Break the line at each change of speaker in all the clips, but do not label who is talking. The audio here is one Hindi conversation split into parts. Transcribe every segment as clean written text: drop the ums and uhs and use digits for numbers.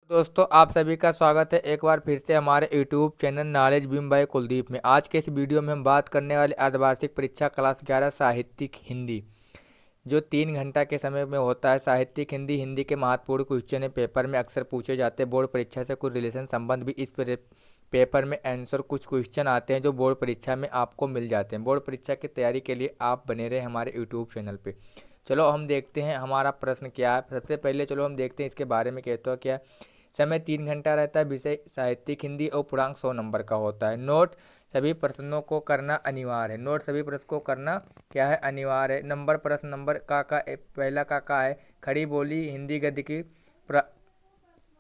दोस्तों आप सभी का स्वागत है एक बार फिर से हमारे YouTube channel knowledge beam by Kuldeep में। आज के इस वीडियो में हम बात करने वाले अर्धवार्षिक परीक्षा क्लास 11 साहित्यिक हिंदी, जो 3 घंटा के समय में होता है। साहित्यिक हिंदी हिंदी के महत्वपूर्ण क्वेश्चन है, पेपर में अक्सर पूछे जाते हैं। बोर्ड परीक्षा से कुछ रिलेशन संबंध भी इस पेपर में आंसर कुछ क्वेश्चन आते हैं जो बोर्ड परीक्षा में आपको मिल जाते हैं। बोर्ड परीक्षा की तैयारी के लिए आप बने रहे हमारे यूट्यूब चैनल पे। चलो हम देखते हैं हमारा प्रश्न क्या है। सबसे पहले चलो हम देखते हैं इसके बारे में कहते हो क्या है। समय 3 घंटा रहता है। विषय साहित्यिक हिंदी और पूर्णांक 100 नंबर का होता है। नोट सभी प्रश्नों को करना अनिवार्य है। नोट सभी प्रश्न को करना क्या है, अनिवार्य है। नंबर प्रश्न नंबर पहला का है खड़ी बोली हिंदी गद्य की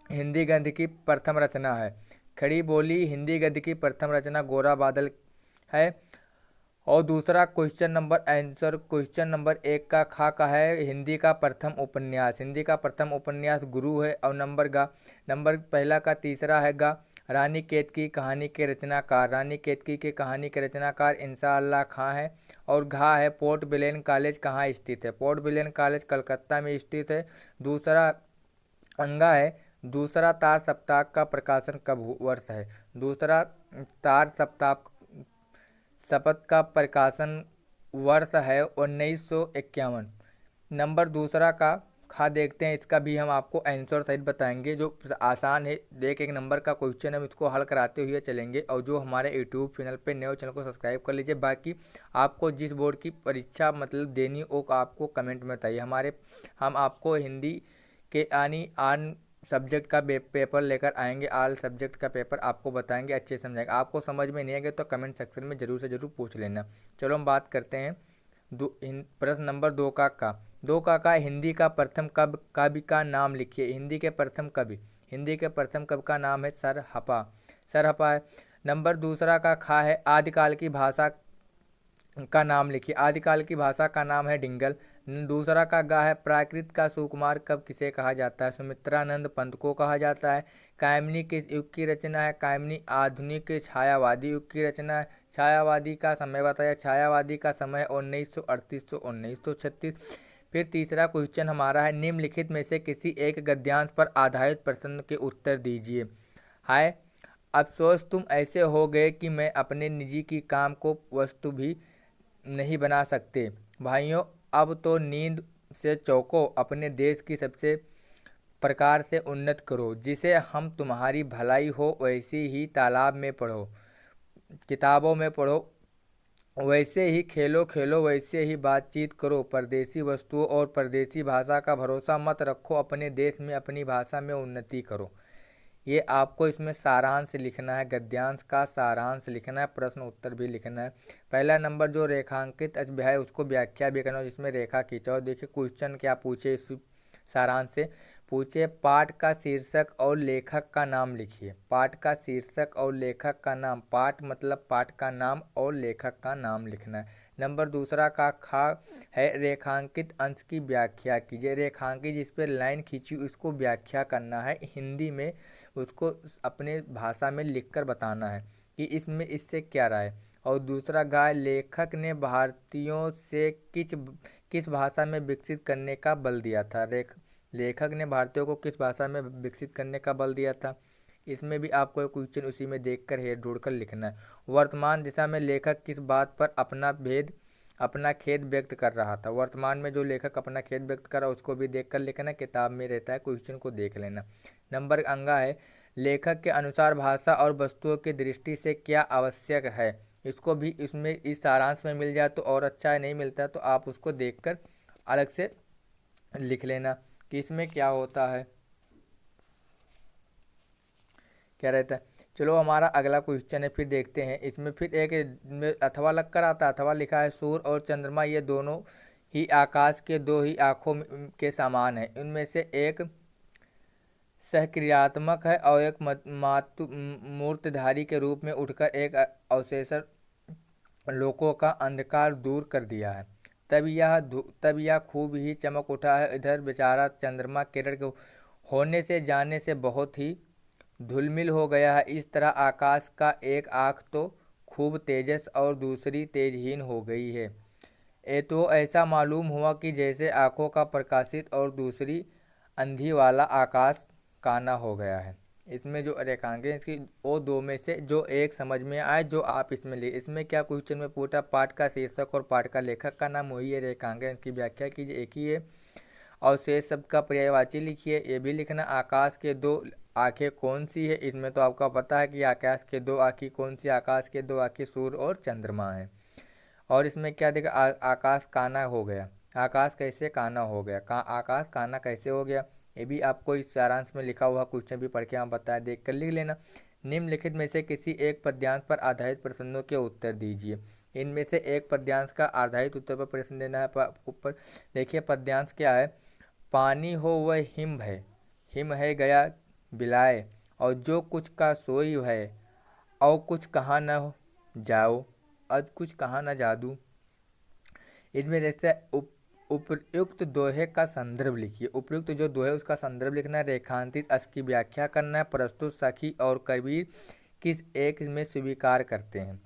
हिंदी गद्य की प्रथम रचना है। खड़ी बोली हिंदी गद्य की प्रथम रचना गोरा बादल है। और दूसरा question number answer question number 1 का है हिंदी का प्रथम उपन्यास। हिंदी का प्रथम उपन्यास गुरु है। और नंबर पहला का तीसरा है गा रानी केतकी कहानी के रचनाकार। रानी केतकी के कहानी के रचनाकार इंशाअल्लाह खां है। और घा है पोर्ट ब्लेयर कॉलेज कहाँ स्थित है। पोर्ट ब्लेयर कॉलेज कलकत्ता में स्थित है। दूसरा अंगा है दूसरा तार सप्ताह का प्रकाशन कब वर्ष है। दूसरा तार सप्ताह शपथ का प्रकाशन वर्ष है 1951। नंबर दूसरा का खा देखते हैं, इसका भी हम आपको आंसर सहित बताएंगे। जो आसान है, एक एक नंबर का क्वेश्चन हम इसको हल कराते हुए चलेंगे। और जो हमारे यूट्यूब चैनल पे नए चैनल को सब्सक्राइब कर लीजिए। बाकी आपको जिस बोर्ड की परीक्षा मतलब देनी हो आपको कमेंट में बताइए। हम आपको हिंदी के आन सब्जेक्ट का पेपर लेकर आएंगे। ऑल सब्जेक्ट का पेपर आपको बताएंगे, अच्छे समझाएंगे। आपको समझ में नहीं आएगा तो कमेंट सेक्शन में ज़रूर से ज़रूर पूछ लेना। चलो हम बात करते हैं प्रश्न नंबर 2 का हिंदी का प्रथम कवि का नाम लिखिए। हिंदी के प्रथम कवि का नाम है सरहपा है। नंबर दूसरा का खा है आदिकाल की भाषा का नाम लिखिए। आदिकाल की भाषा का नाम है डिंगल। दूसरा का गा है प्राकृत का सुकुमार कब किसे कहा जाता है। सुमित्रानंद पंत को कहा जाता है। कामिनी किस युग की रचना है। कामिनी आधुनिक छायावादी युग की रचना है। छायावादी का समय बताया। छायावादी का समय 1938 से 1936। फिर तीसरा क्वेश्चन हमारा है निम्नलिखित में से किसी एक गद्यांश पर आधारित प्रश्न के उत्तर दीजिए। हाय अफसोस तुम ऐसे हो गए कि मैं अपने निजी की काम को वस्तु भी नहीं बना सकते। भाइयों अब तो नींद से चौंको, अपने देश की सबसे प्रकार से उन्नत करो। जिसे हम तुम्हारी भलाई हो वैसी ही तालाब में पढ़ो, किताबों में पढ़ो, वैसे ही खेलो खेलो, वैसे ही बातचीत करो। परदेसी वस्तुओं और परदेसी भाषा का भरोसा मत रखो, अपने देश में अपनी भाषा में उन्नति करो। ये आपको इसमें सारांश लिखना है, गद्यांश का सारांश लिखना है, प्रश्न उत्तर भी लिखना है। पहला नंबर जो रेखांकित अध्याय है उसको व्याख्या भी करना है, जिसमें रेखा खींचाओ। देखिए क्वेश्चन क्या पूछे इस सारांश से। पूछे पाठ का शीर्षक और लेखक का नाम लिखिए। पाठ का शीर्षक और लेखक का नाम, पाठ मतलब पाठ का नाम और लेखक का नाम लिखना है। नंबर दूसरा का खा है रेखांकित अंश की व्याख्या कीजिए। रेखांकित जिस पर लाइन खींची उसको व्याख्या करना है हिंदी में, उसको अपने भाषा में लिखकर बताना है कि इसमें इससे क्या राय। और दूसरा गाय लेखक ने भारतीयों से किस भाषा में विकसित करने का बल दिया था। लेखक ने भारतीयों को किस भाषा में विकसित करने का बल दिया था। इसमें भी आपको एक क्वेश्चन उसी में देखकर हेड जोड़कर लिखना है। वर्तमान दिशा में लेखक किस बात पर अपना खेद व्यक्त कर रहा था। वर्तमान में जो लेखक अपना खेद व्यक्त कर रहा है उसको भी देखकर लिखना, किताब में रहता है, क्वेश्चन को देख लेना। नंबर अंगा है लेखक के अनुसार भाषा और वस्तुओं की दृष्टि से क्या आवश्यक है। इसको भी इसमें इस सारांश में मिल जाए तो और अच्छा है, नहीं मिलता है तो आप उसको देखकर अलग से लिख लेना कि इसमें क्या होता है, क्या रहता है। चलो हमारा अगला क्वेश्चन है, फिर देखते हैं। इसमें फिर एक अथवा लग कर आता है। अथवा लिखा है सूर्य और चंद्रमा ये दोनों ही आकाश के दो ही आँखों के समान है। इनमें से एक सहक्रियात्मक है और एक मूर्तधारी के रूप में उठकर एक अवशेषण लोगों का अंधकार दूर कर दिया है। तब यह खूब ही चमक उठा है। इधर बेचारा चंद्रमा किरण के होने से जाने से बहुत ही धूलमिल हो गया है। इस तरह आकाश का एक आँख तो खूब तेजस और दूसरी तेजहीन हो गई है। तो ऐसा मालूम हुआ कि जैसे आँखों का प्रकाशित और दूसरी अंधी वाला आकाश काना हो गया है। इसमें जो रेखांकन इसकी वो दो में से जो एक समझ में आए जो आप इसमें ले। इसमें क्या क्वेश्चन में पूछा, पाठ का शीर्षक और पाठ का लेखक का नाम वही है, रेखांकन की व्याख्या कीजिए, एक ही है। और शेष शब्द का पर्यायवाची लिखिए, ये भी लिखना। आकाश के दो आंखें कौन सी है, इसमें तो आपका पता है कि आकाश के दो आंखें कौन सी, आकाश के दो आंखें सूर्य और चंद्रमा है। और इसमें क्या देखा, आकाश काना हो गया। आकाश कैसे काना हो गया, आकाश काना कैसे हो गया, ये भी आपको इस सारांश में लिखा हुआ क्वेश्चन भी पढ़ के आप बताया, देख कर लिख लेना। निम्नलिखित में से किसी एक पद्यांश पर आधारित प्रश्नों के उत्तर दीजिए। इनमें से एक पद्यांश का आधारित उत्तर पर प्रश्न देना है। ऊपर देखिए पद्यांश क्या है, पानी हो वह हिम है गया बिलाए, और जो कुछ का सोई है, और कुछ कहा न जाओ, अज कुछ कहा न जादू। इसमें जैसे उपयुक्त दोहे का संदर्भ लिखिए। उपयुक्त जो दोहे उसका संदर्भ लिखना है। रेखांकित अस की व्याख्या करना है। प्रस्तुत सखी और कबीर किस एक में स्वीकार करते हैं।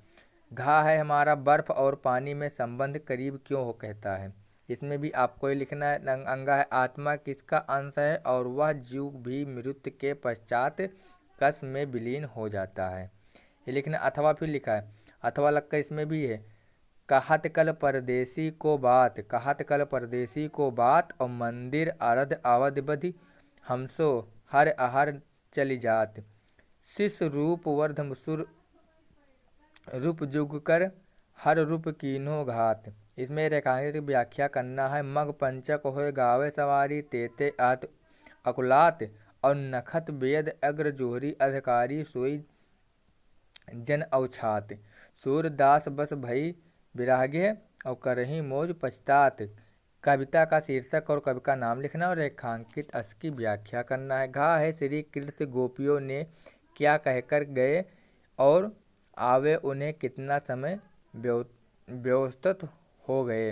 घा है हमारा बर्फ और पानी में संबंध करीब क्यों हो कहता है, इसमें भी आपको ये लिखना है। अंगा है आत्मा किसका अंश है, और वह जीव भी मृत्यु के पश्चात कस में विलीन हो जाता है, ये लिखना। अथवा फिर लिखा है, अथवा लगकर इसमें भी है, कहत कल परदेसी को बात, कहत कल परदेसी को बात, और मंदिर अरध अवध बधि हमसो हर अहर चली जात, शिष्य रूप वर्ध मुसुर रूप जुग कर हर रूप कीन्हो घात। इसमें रेखांकित व्याख्या करना है। मग पंचक होए गावे सवारी, तेते आत अकुलात, और नखत वेद अग्र जोहरी अधिकारी सोई जन अवछात, सूरदास बस भई विरागे, और करही मौज पछतात। कविता का शीर्षक और कवि का नाम लिखना और रेखांकित अस की व्याख्या करना है। घा है श्री कृष्ण गोपियों ने क्या कहकर गए, और आवे उन्हें कितना समय व्यवस्थित हो गए।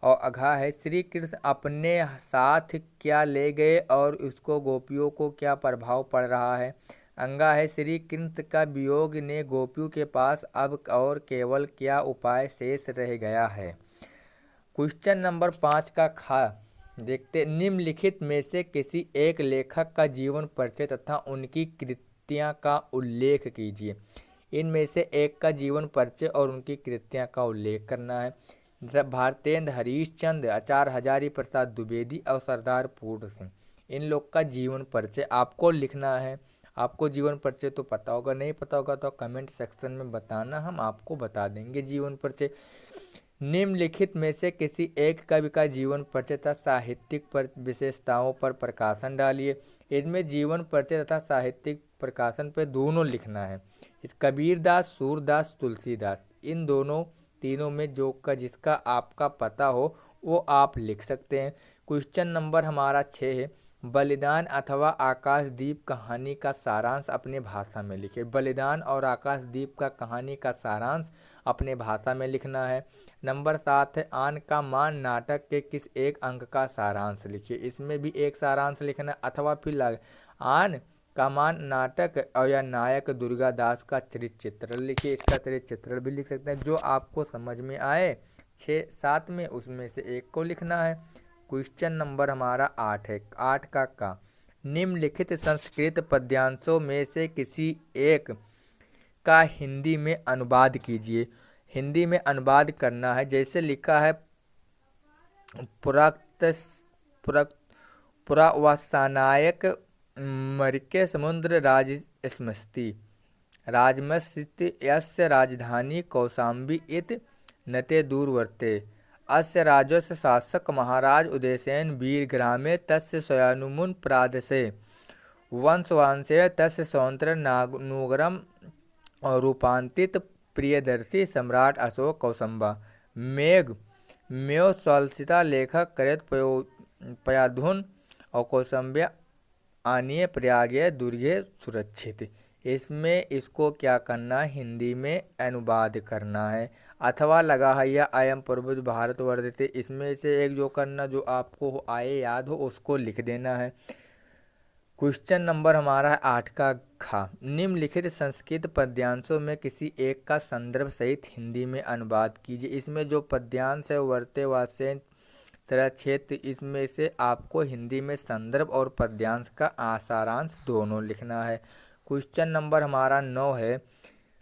और अघा है श्री कृष्ण अपने साथ क्या ले गए, और उसको गोपियों को क्या प्रभाव पड़ रहा है। अंगा है श्री कृष्ण का वियोग ने गोपियों के पास अब और केवल क्या उपाय शेष रह गया है। क्वेश्चन नंबर 5 का खा देखते। निम्नलिखित में से किसी एक लेखक का जीवन परिचय तथा उनकी कृतियां का उल्लेख कीजिए। इनमें से एक का जीवन परिचय और उनकी कृतियां का उल्लेख करना है। भारतेंद्र हरीशचंद्र, आचार्य हजारी प्रसाद द्विवेदी और सरदार पूर्ण सिंह, इन लोग का जीवन परिचय आपको लिखना है। आपको जीवन परिचय तो पता होगा, नहीं पता होगा तो कमेंट सेक्शन में बताना, हम आपको बता देंगे जीवन परिचय। निम्नलिखित में से किसी एक कवि का जीवन परिचय तथा साहित्यिक विशेषताओं पर प्रकाशन डालिए। इसमें जीवन परिचय तथा साहित्यिक प्रकाशन पर दोनों लिखना है। इस कबीरदास, सूरदास, तुलसीदास, इन दोनों तीनों में जो का जिसका आपका पता हो वो आप लिख सकते हैं। क्वेश्चन नंबर हमारा 6 है, बलिदान अथवा आकाशदीप कहानी का सारांश अपने भाषा में लिखिए। बलिदान और आकाशदीप का कहानी का सारांश अपने भाषा में लिखना है। नंबर 7 है, आन का मान नाटक के किस एक अंक का सारांश लिखिए। इसमें भी एक सारांश लिखना। अथवा फिर आन का मान नाटक और या नायक दुर्गा दास का चरित्र चित्रण लिखिए। इसका चरित्र चित्रण भी लिख सकते हैं, जो आपको समझ में आए 6-7 में उसमें से एक को लिखना है। क्वेश्चन नंबर हमारा 8 है। 8 का निम्नलिखित संस्कृत पद्यांशों में से किसी एक का हिंदी में अनुवाद कीजिए। हिंदी में अनुवाद करना है, जैसे लिखा है, पुरावसानायक मरिके समुद्र राजस्मस्ति राजमस्ति यस्य राजधानी कौशाम्बी इत नते दूरवर्ते, अस्य राजस्य शासक महाराज उदयसेन वीर ग्रामे तस्य स्वयानुमुन प्रादसे, वंशवांशे तस्य सौंत्र नूगरम और रूपांतित प्रियदर्शी सम्राट अशोक कौसंबा, मेघ म्यो स्वलसिता लेखक करेत पयाधुन और कौसंब्या आनिय प्रयागे दुर्गे सुरक्षित। इसमें इसको क्या करना है, हिंदी में अनुवाद करना है। अथवा लगा है या अयम प्रभुज भारत वर्धते, इसमें से एक जो करना जो आपको आए याद हो उसको लिख देना है। क्वेश्चन नंबर हमारा है 8 का खा, निम्नलिखित संस्कृत पद्यांशों में किसी एक का संदर्भ सहित हिंदी में अनुवाद कीजिए। इसमें जो पद्यांश है वर्ते वासे सरल क्षेत्र, इसमें से आपको हिंदी में संदर्भ और पद्यांश का सारांश दोनों लिखना है। क्वेश्चन नंबर हमारा 9 है।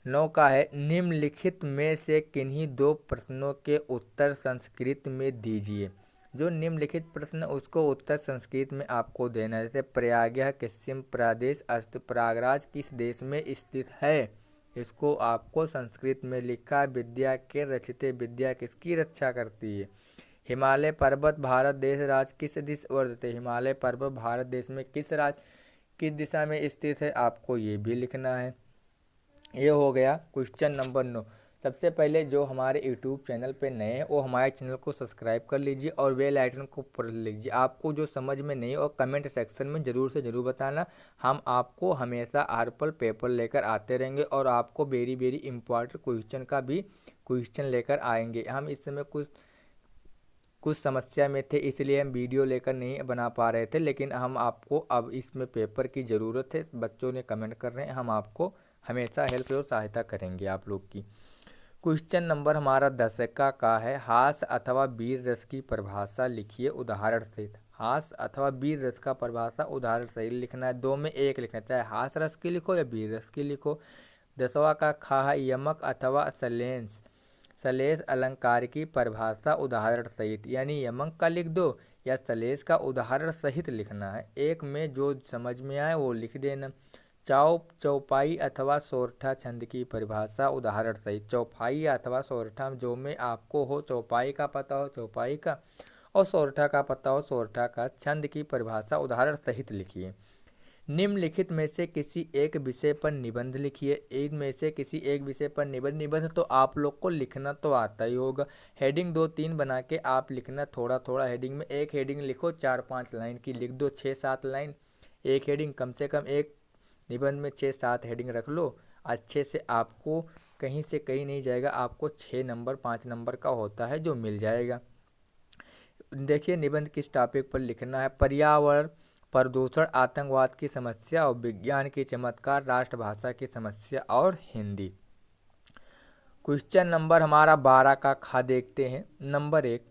9 का है, निम्नलिखित में से किन्हीं दो प्रश्नों के उत्तर संस्कृत में दीजिए। जो निम्नलिखित प्रश्न उसको उत्तर संस्कृत में आपको देना है। जैसे प्रयागः किस्म प्रदेश अस्ति, प्रयागराज किस देश में स्थित है, इसको आपको संस्कृत में लिखा। विद्या के रचिते, विद्या किसकी रक्षा करती है। हिमालय पर्वत भारत देश राज किस दिशा वर्तते, हिमालय पर्वत भारत देश में किस दिशा में स्थित है, आपको ये भी लिखना है। ये हो गया क्वेश्चन नंबर 9। सबसे पहले जो हमारे यूट्यूब चैनल पे नए हैं वो हमारे चैनल को सब्सक्राइब कर लीजिए और बेल आइकन को प्रेस लीजिए। आपको जो समझ में नहीं और कमेंट सेक्शन में ज़रूर से ज़रूर बताना। हम आपको हमेशा हर पल पेपर लेकर आते रहेंगे और आपको वेरी वेरी इंपॉर्टेंट क्वेश्चन का भी क्वेश्चन लेकर आएंगे। हम इस समय कुछ समस्या में थे, इसलिए हम वीडियो लेकर नहीं बना पा रहे थे, लेकिन हम आपको अब इसमें पेपर की ज़रूरत है। बच्चों ने कमेंट कर रहे हैं, हम आपको हमेशा हेल्प और सहायता करेंगे आप लोग की। क्वेश्चन नंबर हमारा 10 का है, हास्य अथवा वीर रस की परिभाषा लिखिए उदाहरण सहित। हास्य अथवा वीर रस का परिभाषा उदाहरण सहित लिखना है। दो में एक लिखना है, चाहे हास्य रस की लिखो या वीर रस की लिखो। 10वां का खा है, यमक अथवा श्लेष अलंकार की परिभाषा उदाहरण सहित, यानी यमक का लिख दो या श्लेष का उदाहरण सहित लिखना है। एक में जो समझ में आए वो लिख देना। चौपाई अथवा सोरठा छंद की परिभाषा उदाहरण सहित। चौपाई अथवा सोरठा जो में आपको हो चौपाई का पता हो चौपाई का और सोरठा का पता हो सोरठा का, छंद की परिभाषा उदाहरण सहित लिखिए। निम्नलिखित में से किसी एक विषय पर निबंध लिखिए। इनमें से किसी एक विषय पर निबंध तो आप लोग को लिखना तो आता ही होगा। हेडिंग 2-3 बना के आप लिखना थोड़ा थोड़ा हेडिंग में। एक हेडिंग लिखो 4-5 लाइन की लिख दो, 6-7 लाइन एक हेडिंग। कम से कम एक निबंध में 6-7 हेडिंग रख लो अच्छे से, आपको कहीं से कहीं नहीं जाएगा। आपको 6 नंबर 5 नंबर का होता है जो मिल जाएगा। देखिए निबंध किस टॉपिक पर लिखना है। पर्यावरण, प्रदूषण, आतंकवाद की समस्या और विज्ञान की चमत्कार, राष्ट्रभाषा की समस्या और हिंदी। क्वेश्चन नंबर हमारा 12 का खा देखते हैं। नंबर 1,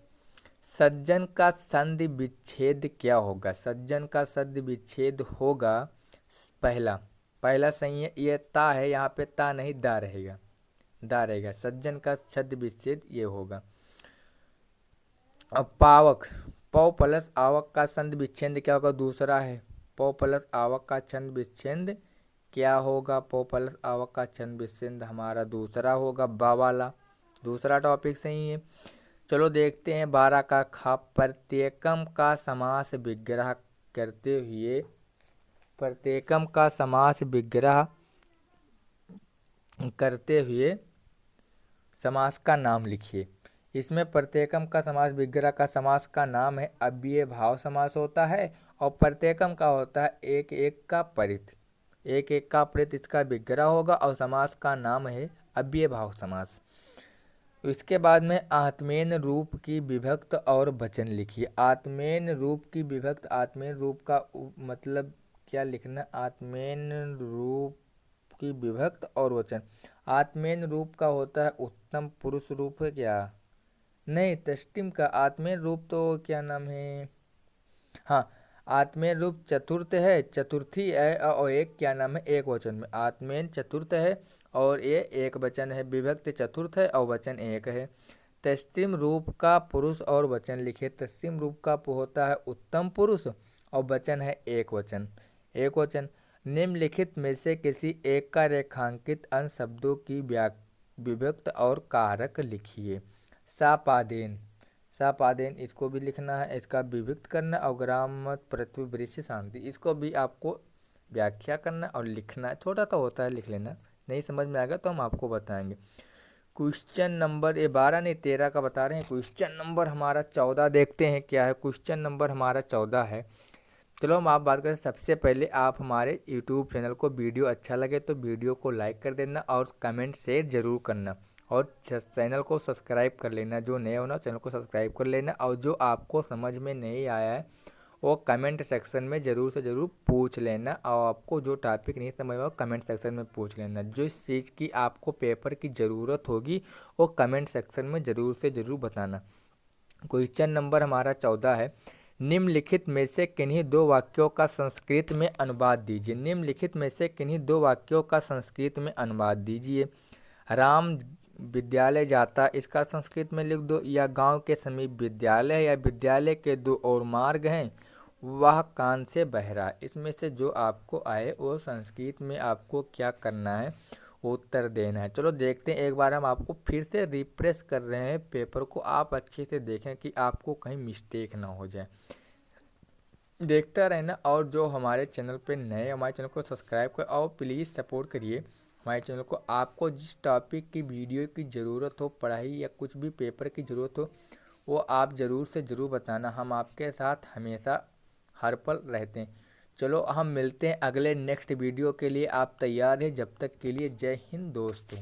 सज्जन का संधि विच्छेद क्या होगा। सज्जन का संधि विच्छेद होगा, पहला सही है, ये ता है, यहाँ पे ता नहीं दा रहेगा। सज्जन का संधि विच्छेद ये होगा। अब पावक, पौ प्लस आवक का संधि विच्छेद क्या होगा, दूसरा है। पौ प्लस आवक का छंद विच्छेद क्या होगा, पौ प्लस आवक का छंद विच्छेद हमारा दूसरा होगा, बा वाला। दूसरा टॉपिक सही है। चलो देखते हैं 12 का खा, प्रत्येकम का समास विग्रह करते हुए, प्रत्येकम का समास विग्रह करते हुए समास का नाम लिखिए। इसमें प्रत्येकम का समास विग्रह का समास का नाम है अव्यय भाव समास होता है और प्रत्येकम का होता है एक एक का परित। एक एक का परित इसका विग्रह होगा और समास का नाम है अव्यय भाव समास। इसके बाद में आत्मेन रूप की विभक्त और वचन लिखिए। आत्मेन रूप की विभक्त, आत्मेन रूप का मतलब क्या लिखना, आत्मेन रूप की विभक्त और वचन। आत्मेन रूप का होता है उत्तम पुरुष रूप है क्या, नहीं तष्टिम का। आत्मेन रूप तो क्या नाम है, हाँ आत्मेन रूप चतुर्थ है, चतुर्थी है और एक क्या नाम है एक वचन में। आत्मेन चतुर्थ है और ये एक वचन है, विभक्त चतुर्थ है और वचन एक है। तस्तिम रूप का पुरुष और वचन लिखे। तस्तिम रूप का होता है उत्तम पुरुष और वचन है एक वचन। एक वचन। निम्नलिखित में से किसी एक का रेखांकित अंश शब्दों की विभक्त और कारक लिखिए। सापादेन, सापादेन इसको भी लिखना है, इसका विभक्त करना और ग्राम पृथ्वी वृक्ष शांति, इसको भी आपको व्याख्या करना और लिखना है। छोटा तो होता है, लिख लेना, नहीं समझ में आएगा तो हम आपको बताएंगे। क्वेश्चन नंबर ये 12 नहीं 13 का बता रहे हैं। क्वेश्चन नंबर हमारा 14 देखते हैं क्या है। क्वेश्चन नंबर हमारा 14 है। चलो हम आप बात करें। सबसे पहले आप हमारे यूट्यूब चैनल को वीडियो अच्छा लगे तो वीडियो को लाइक कर देना और कमेंट शेयर जरूर करना और चैनल को सब्सक्राइब कर लेना। जो नए हो ना चैनल को सब्सक्राइब कर लेना और जो आपको समझ में नहीं आया है वो कमेंट सेक्शन में ज़रूर से ज़रूर पूछ लेना और आपको जो टॉपिक नहीं समझ में वो कमेंट सेक्शन में पूछ लेना। जिस चीज़ की आपको पेपर की ज़रूरत होगी वो कमेंट सेक्शन में ज़रूर से ज़रूर बताना। क्वेश्चन नंबर हमारा 14 है, निम्नलिखित में से किन्हीं दो वाक्यों का संस्कृत में अनुवाद दीजिए। निम्नलिखित में से किन्हीं दो वाक्यों का संस्कृत में अनुवाद दीजिए। राम विद्यालय जाता, इसका संस्कृत में लिख दो। या गांव के समीप विद्यालय है, या विद्यालय के दो और मार्ग हैं, वह कान से बहरा। इसमें से जो आपको आए वो संस्कृत में आपको क्या करना है, उत्तर देना है। चलो देखते हैं, एक बार हम आपको फिर से रिफ्रेश कर रहे हैं पेपर को, आप अच्छे से देखें कि आपको कहीं मिस्टेक ना हो जाए। देखता रहना, और जो हमारे चैनल पे नए, हमारे चैनल को सब्सक्राइब कर और प्लीज़ सपोर्ट करिए हमारे चैनल को। आपको जिस टॉपिक की वीडियो की ज़रूरत हो, पढ़ाई या कुछ भी पेपर की ज़रूरत हो, वो आप ज़रूर से ज़रूर बताना, हम आपके साथ हमेशा हर पल रहते हैं। चलो हम मिलते हैं अगले नेक्स्ट वीडियो के लिए, आप तैयार हैं? जब तक के लिए जय हिंद दोस्तों।